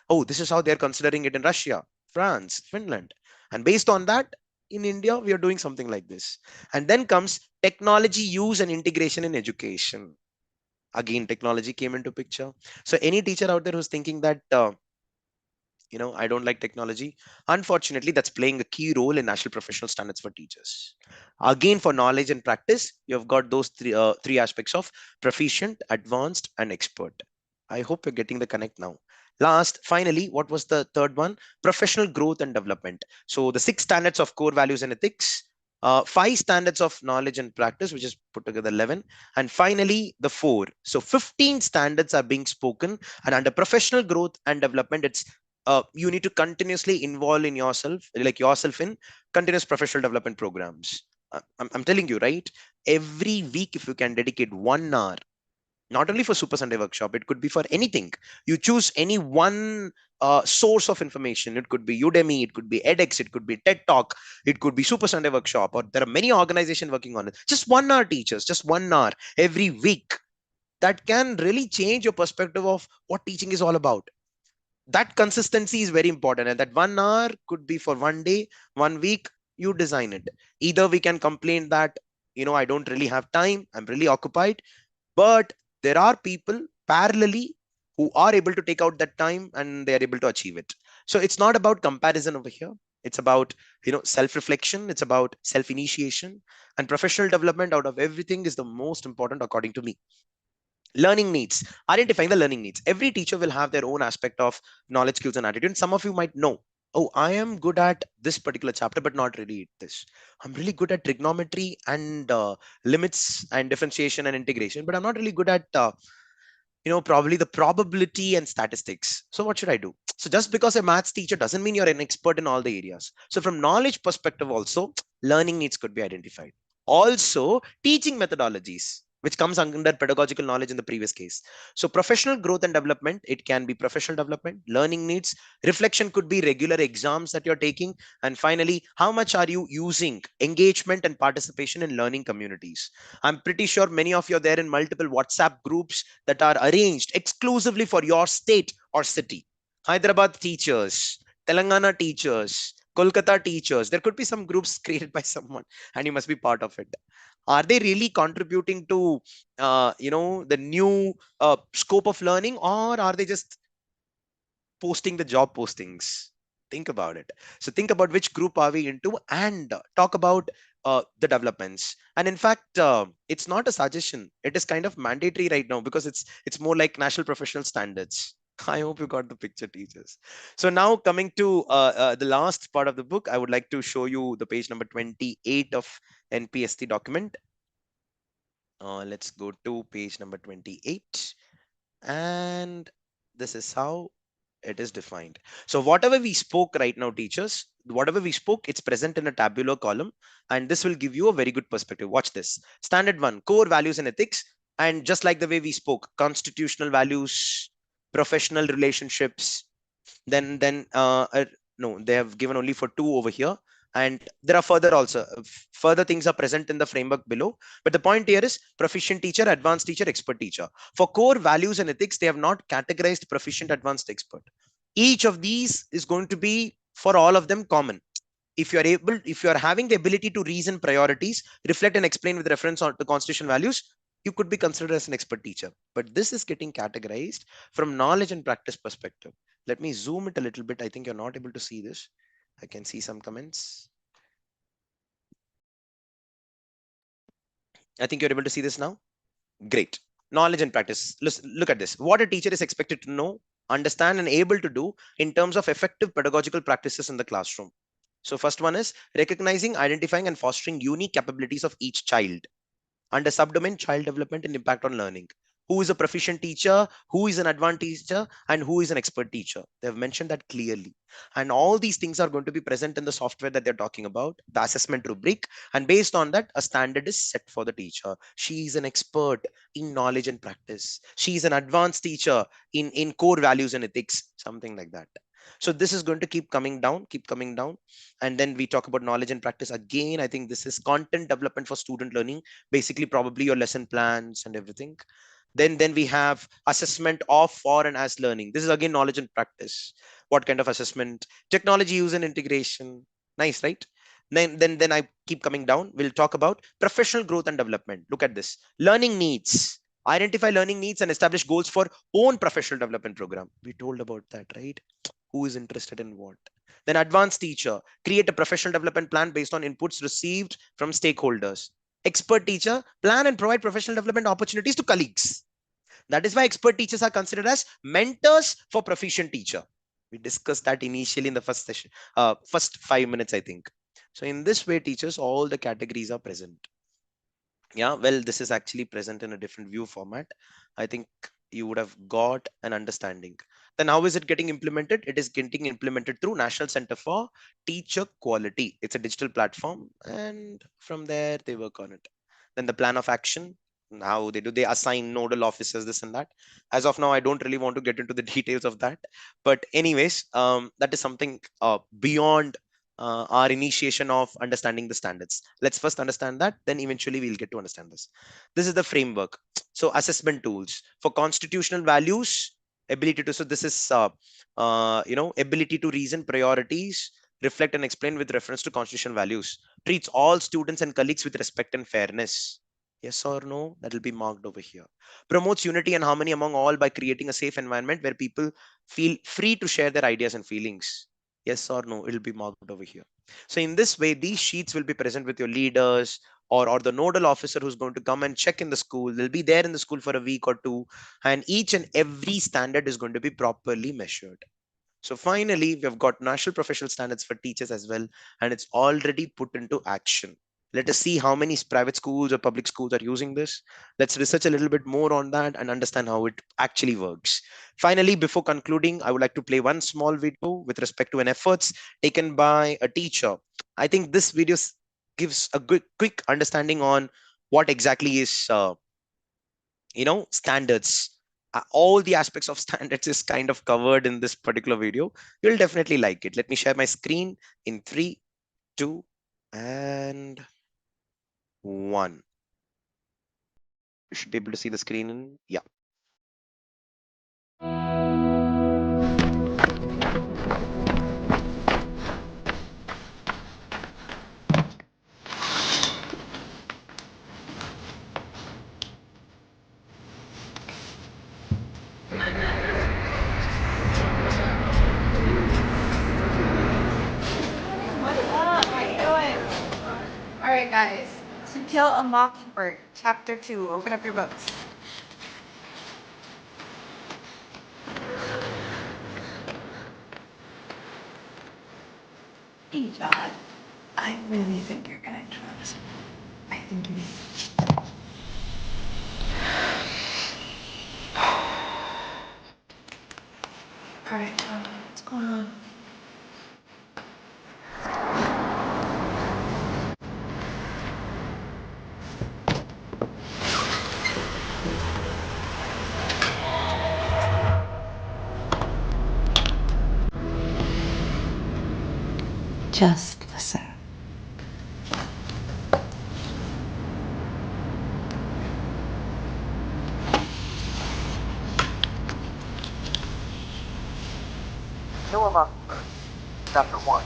Oh, this is how they're considering it in Russia, France, Finland. And based on that, in India, we are doing something like this. And then comes technology use and integration in education. Again, technology came into picture. So any teacher out there who's thinking that, I don't like technology, unfortunately, that's playing a key role in national professional standards for teachers. Again, for knowledge and practice, you've got those three aspects of proficient, advanced, and expert. I hope you're getting the connect now. Last, finally, what was the third one? Professional growth and development. So the 6 standards of core values and ethics, 5 standards of knowledge and practice, which is put together 11, and finally the 4. So 15 standards are being spoken, and under professional growth and development, it's you need to continuously involve in yourself in continuous professional development programs. I'm telling you, right? Every week, if you can dedicate 1 hour, not only for Super Sunday workshop, it could be for anything. You choose any one source of information. It could be Udemy, it could be edX, it could be TED Talk, it could be Super Sunday workshop, or there are many organizations working on it. Just 1 hour, teachers, just 1 hour every week. That can really change your perspective of what teaching is all about. That consistency is very important, and that 1 hour could be for 1 day, 1 week. You design it. Either we can complain that, I don't really have time, I'm really occupied, but there are people parallelly who are able to take out that time and they are able to achieve it. So it's not about comparison over here. It's about, self-reflection. It's about self-initiation, and professional development out of everything is the most important, according to me. Learning needs, identifying the learning needs. Every teacher will have their own aspect of knowledge, skills, and attitude. Some of you might know, oh, I am good at this particular chapter, but not really at this. I'm really good at trigonometry and limits and differentiation and integration, but I'm not really good at, probably the probability and statistics. So what should I do? So just because a maths teacher doesn't mean you're an expert in all the areas. So from knowledge perspective also, learning needs could be identified. Also, teaching methodologies, which comes under pedagogical knowledge in the previous case. So professional growth and development, it can be professional development, learning needs, reflection could be regular exams that you're taking. And finally, how much are you using engagement and participation in learning communities? I'm pretty sure many of you are there in multiple WhatsApp groups that are arranged exclusively for your state or city. Hyderabad teachers, Telangana teachers, Kolkata teachers. There could be some groups created by someone and you must be part of it. Are they really contributing to, the new scope of learning, or are they just posting the job postings? Think about it. So think about which group are we into and talk about the developments. And in fact, it's not a suggestion. It is kind of mandatory right now because it's more like national professional standards. I hope you got the picture, teachers. So now coming to the last part of the book, I would like to show you the page number 28 of NPST document. Let's go to page number 28. And this is how it is defined. So whatever we spoke right now, teachers, whatever we spoke, it's present in a tabular column. And this will give you a very good perspective. Watch this. Standard 1, core values and ethics. And just like the way we spoke, constitutional values, professional relationships, then no, they have given only for 2 over here, and there are further things are present in the framework below, but the point here is proficient teacher, advanced teacher, expert teacher. For core values and ethics, they have not categorized proficient, advanced, expert. Each of these is going to be for all of them common. If you are having the ability to reason priorities, reflect and explain with reference on to constitutional values, you could be considered as an expert teacher. But this is getting categorized from knowledge and practice perspective. Let me zoom it a little bit. I think you're not able to see this. I can see some comments. I think you're able to see this now. Great. Knowledge and practice. Look at this. What a teacher is expected to know, understand, and able to do in terms of effective pedagogical practices in the classroom. So first one is recognizing, identifying, and fostering unique capabilities of each child. Under subdomain, child development and impact on learning. who is a proficient teacher, who is an advanced teacher, and who is an expert teacher. They have mentioned that clearly. And all these things are going to be present in the software that they're talking about, the assessment rubric. And based on that, a standard is set for the teacher. She is an expert in knowledge and practice. She is an advanced teacher in core values and ethics, something like that. So this is going to keep coming down. And then we talk about knowledge and practice again. I think this is content development for student learning, basically probably your lesson plans and everything. Then we have assessment of, for, and as learning. This is again knowledge and practice. What kind of assessment? Technology use and integration. Nice, right? Then I keep coming down. We'll talk about professional growth and development. Look at this. Learning needs. Identify learning needs and establish goals for own professional development program. We told about that, right? Who is interested in what? Then advanced teacher. Create a professional development plan based on inputs received from stakeholders. Expert teacher. Plan and provide professional development opportunities to colleagues. That is why expert teachers are considered as mentors for proficient teacher. We discussed that initially in the first session, first 5 minutes, I think. So in this way, teachers, all the categories are present. Yeah, well, this is actually present in a different view format. I think you would have got an understanding. Then how is it getting implemented? It is getting implemented through National Center for Teacher Quality. It's a digital platform, and from there they work on it. Then the plan of action, how they assign nodal officers, this and that. As of now, I don't really want to get into the details of that, but anyways, that is something beyond our initiation of understanding the standards. Let's first understand that, then eventually we'll get to understand this. This is the framework. So assessment tools for constitutional values, ability to, so this is ability to reason, priorities, reflect and explain with reference to constitutional values, treats all students and colleagues with respect and fairness. Yes or no? That will be marked over here. Promotes unity and harmony among all by creating a safe environment where people feel free to share their ideas and feelings. Yes or no? It will be marked over here. So in this way, these sheets will be present with your leaders or the nodal officer who's going to come and check in the school. They'll be there in the school for a week or two, and each and every standard is going to be properly measured. So finally, we have got national professional standards for teachers as well, and it's already put into action. Let us see how many private schools or public schools are using this. Let's research a little bit more on that and understand how it actually works. Finally, before concluding, I would like to play one small video with respect to an efforts taken by a teacher. I think this video gives a good, quick understanding on what exactly is, standards. All the aspects of standards is kind of covered in this particular video. You'll definitely like it. Let me share my screen in 3, 2, and 1. You should be able to see the screen in, yeah. All right, guys. To Kill a Mockingbird, Chapter 2. Open up your books. Hey, John. I really think you're gonna trust. I think you need. All right, what's going on? Just listen. Kill a Mockingbird, Chapter 1.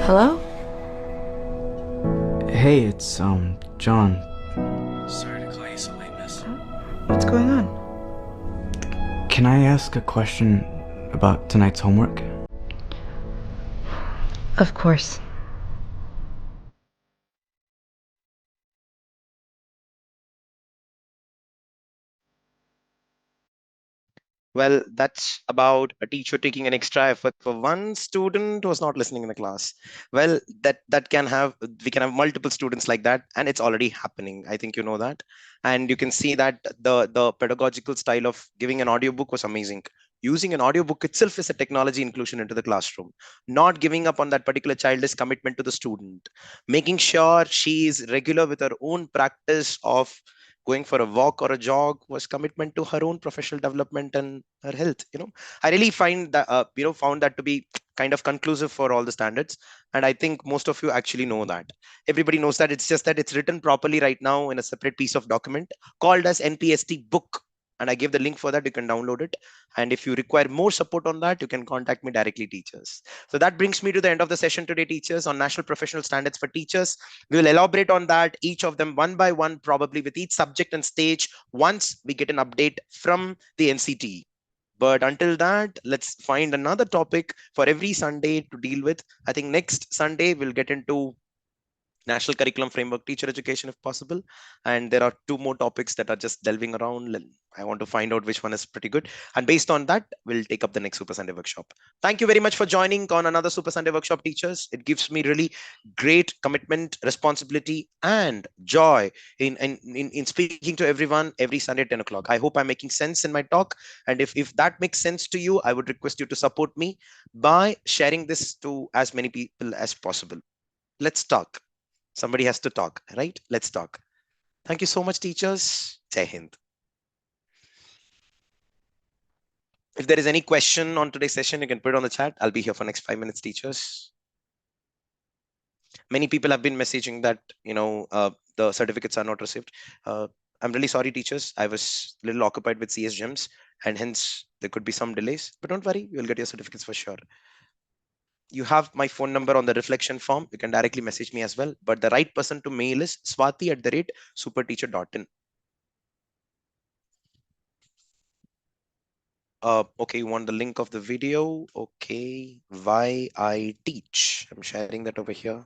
Hello? Hey, it's John. Sorry to call you so late, miss. What's going on? Can I ask a question about tonight's homework? Of course. Well, that's about a teacher taking an extra effort for one student who was not listening in the class. Well, that can have we can have multiple students like that, and it's already happening. I think you know that, and you can see that the pedagogical style of giving an audiobook was amazing. Using an audiobook itself is a technology inclusion into the classroom. Not giving up on that particular child is commitment to the student. Making sure she is regular with her own practice of going for a walk or a jog was commitment to her own professional development and her health. I really find that found that to be kind of conclusive for all the standards, and I think most of you actually know that. Everybody knows that. It's just that it's written properly right now in a separate piece of document called as NPST book, and I gave the link for that. You can download it, and if you require more support on that, you can contact me directly, teachers. So that brings me to the end of the session today, teachers, on national professional standards for teachers. We will elaborate on that, each of them one by one, probably with each subject and stage, once we get an update from the NCT. But until that, let's find another topic for every Sunday to deal with. I think next Sunday we'll get into National Curriculum Framework, teacher education if possible. And there are two more topics that are just delving around. I want to find out which one is pretty good. And based on that, we'll take up the next Super Sunday workshop. Thank you very much for joining on another Super Sunday workshop, teachers. It gives me really great commitment, responsibility, and joy in speaking to everyone every Sunday at 10 o'clock. I hope I'm making sense in my talk. And if that makes sense to you, I would request you to support me by sharing this to as many people as possible. Let's talk. Somebody has to talk, right? Let's talk. Thank you so much, teachers. Jai Hind. If there is any question on today's session, you can put it on the chat. I'll be here for next 5 minutes, teachers. Many people have been messaging that, the certificates are not received. I'm really sorry, teachers. I was a little occupied with CS Gems, and hence there could be some delays. But don't worry, you'll get your certificates for sure. You have my phone number on the reflection form. You can directly message me as well. But the right person to mail is swati@superteacher.in. Okay, you want the link of the video? Okay, why I teach. I'm sharing that over here.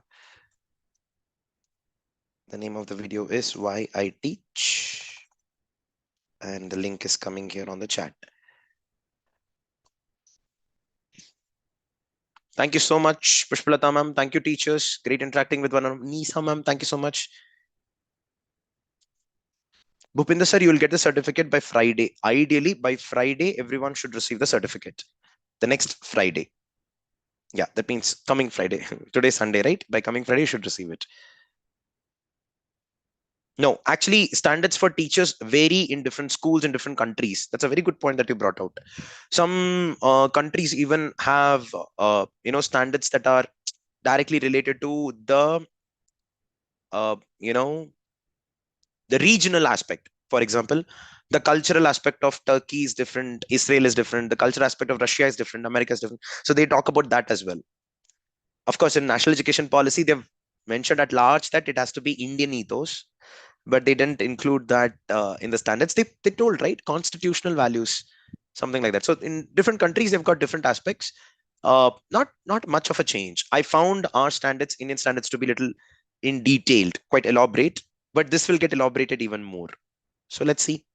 The name of the video is Why I Teach. And the link is coming here on the chat. Thank you so much, Pushpalata ma'am. Thank you, teachers. Great interacting with one of Nisa ma'am. Thank you so much. Bhupinder sir, you will get the certificate by Friday. Ideally, by Friday, everyone should receive the certificate. The next Friday. Yeah, that means coming Friday. Today's Sunday, right? By coming Friday, you should receive it. No, actually, standards for teachers vary in different schools in different countries. That's a very good point that you brought out. Some countries even have, standards that are directly related to the, the regional aspect. For example, the cultural aspect of Turkey is different, Israel is different, the cultural aspect of Russia is different, America is different. So they talk about that as well. Of course, in national education policy, they've mentioned at large that it has to be Indian ethos, but they didn't include that in the standards. They told, right, constitutional values, something like that. So in different countries, they've got different aspects. Not much of a change. I found our standards, Indian standards, to be little in detailed, quite elaborate, but this will get elaborated even more. So let's see.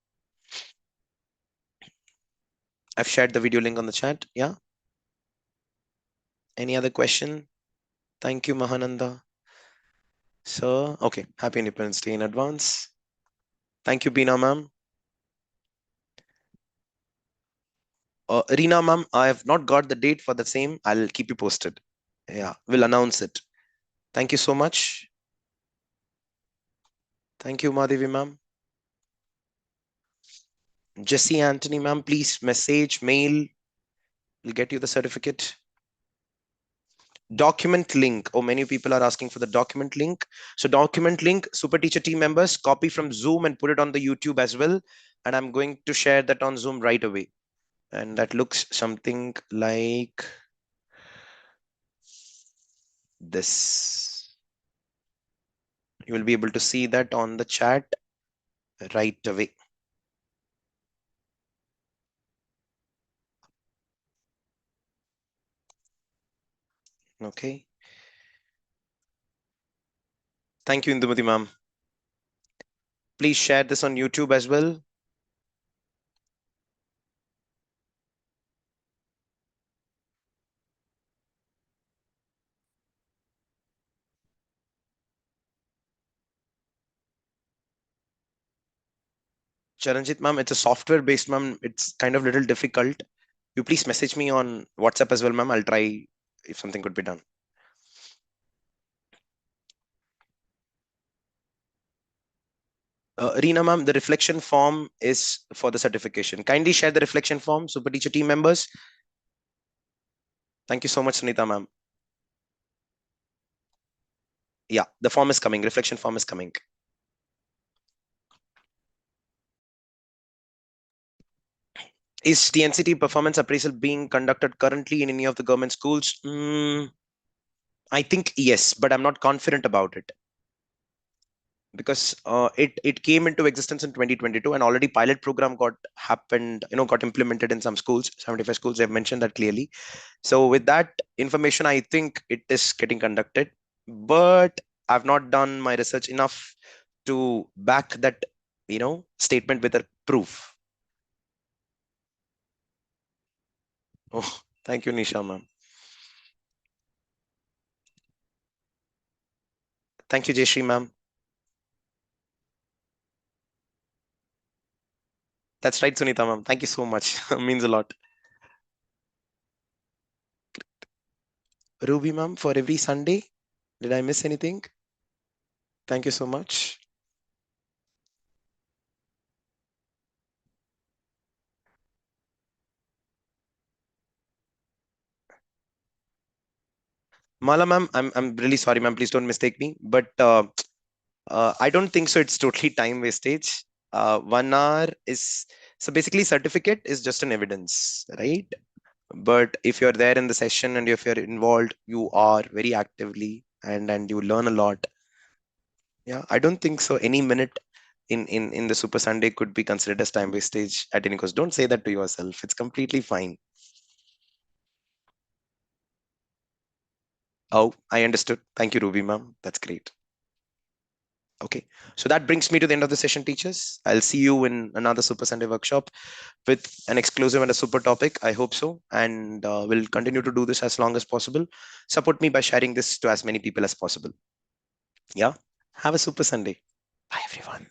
I've shared the video link on the chat. Yeah. Any other question? Thank you, Mahananda. So, okay. Happy Independence Day in advance. Thank you, Beena ma'am. Reena ma'am, I have not got the date for the same. I'll keep you posted. Yeah, we'll announce it. Thank you so much. Thank you, Madhavi ma'am. Jesse Anthony ma'am, please message, mail. We'll get you the certificate. Document link. Oh, many people are asking for the document link. So document link, Super Teacher team members, copy from Zoom and put it on the YouTube as well. And I'm going to share that on Zoom right away. And that looks something like this. You will be able to see that on the chat right away. Okay. Thank you, Indumati ma'am. Please share this on YouTube as well. Charanjit ma'am, it's a software based ma'am. It's kind of little difficult. You please message me on WhatsApp as well, ma'am. I'll try if something could be done. Reena ma'am, the reflection form is for the certification. Kindly share the reflection form, Super Teacher team members. Thank you so much, Sunita ma'am. Yeah, the form is coming. Reflection form is coming. Is TNCT performance appraisal being conducted currently in any of the government schools? I think yes, but I'm not confident about it because it came into existence in 2022 and already pilot program got implemented in some schools, 75 schools. They've mentioned that clearly. So with that information, I think it is getting conducted, but I've not done my research enough to back that statement with a proof. Oh, thank you, Nisha ma'am. Thank you, Jayashree ma'am. That's right, Sunita ma'am. Thank you so much. Means a lot. Ruby ma'am, for every Sunday. Did I miss anything? Thank you so much. Mala ma'am, I'm really sorry, ma'am. Please don't mistake me. But I don't think so. It's totally time wastage. 1 hour is so basically certificate is just an evidence, right? But if you're there in the session and if you're involved, you are very actively and you learn a lot. Yeah, I don't think so. Any minute in the Super Sunday could be considered as time wastage at any cost. Don't say that to yourself. It's completely fine. Oh, I understood. Thank you, Ruby ma'am. That's great. Okay, so that brings me to the end of the session, teachers. I'll see you in another Super Sunday workshop with an exclusive and a super topic. I hope so. And we'll continue to do this as long as possible. Support me by sharing this to as many people as possible. Yeah. Have a Super Sunday. Bye, everyone.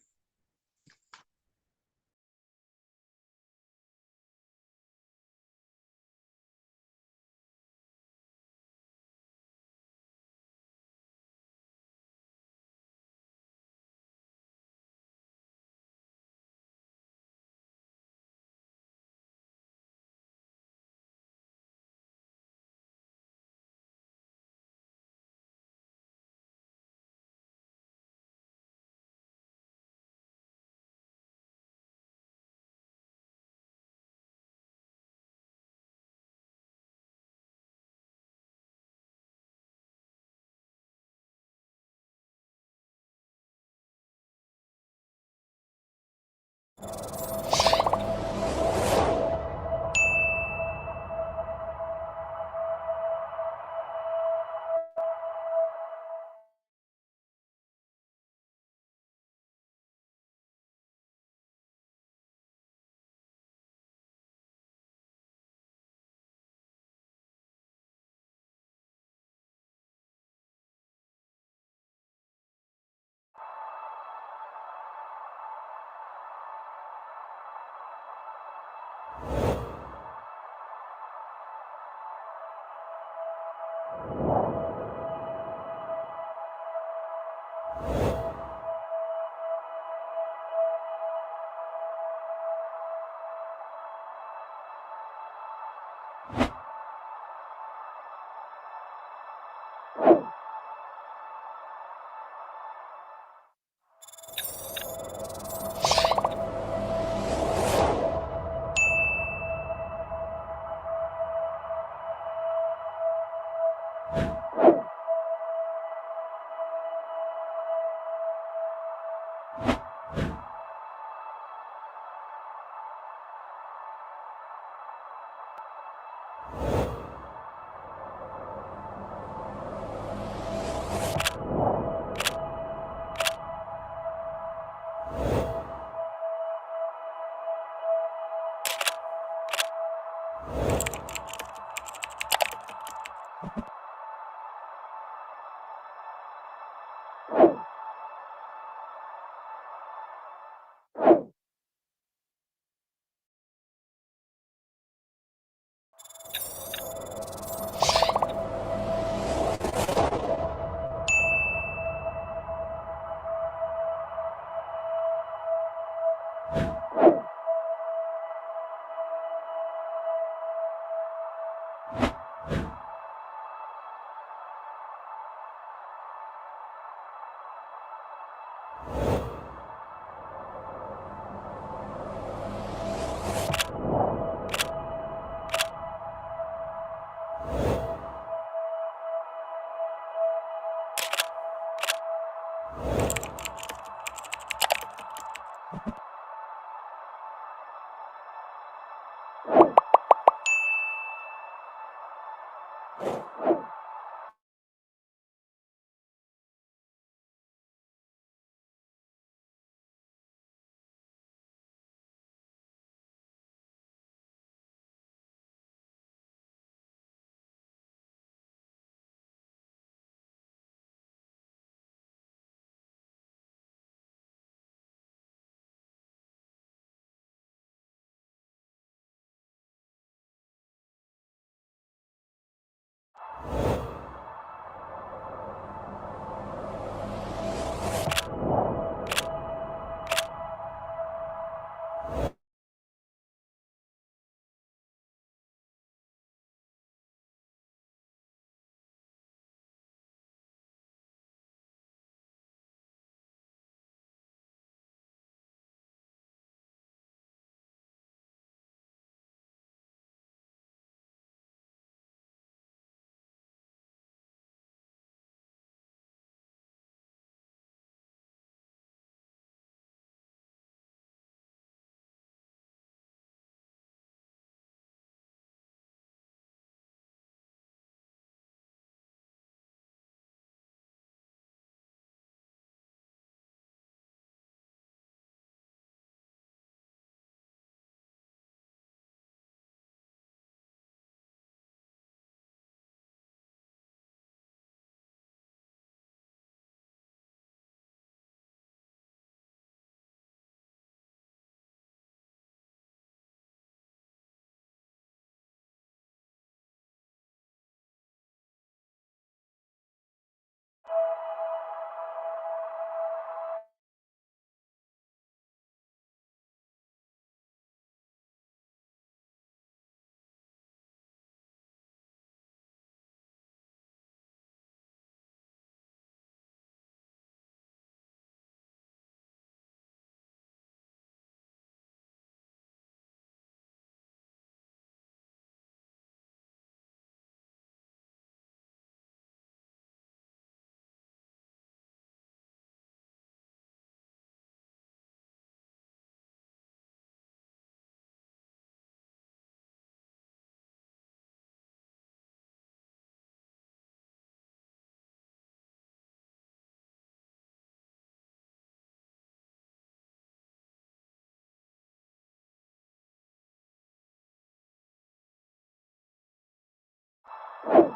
you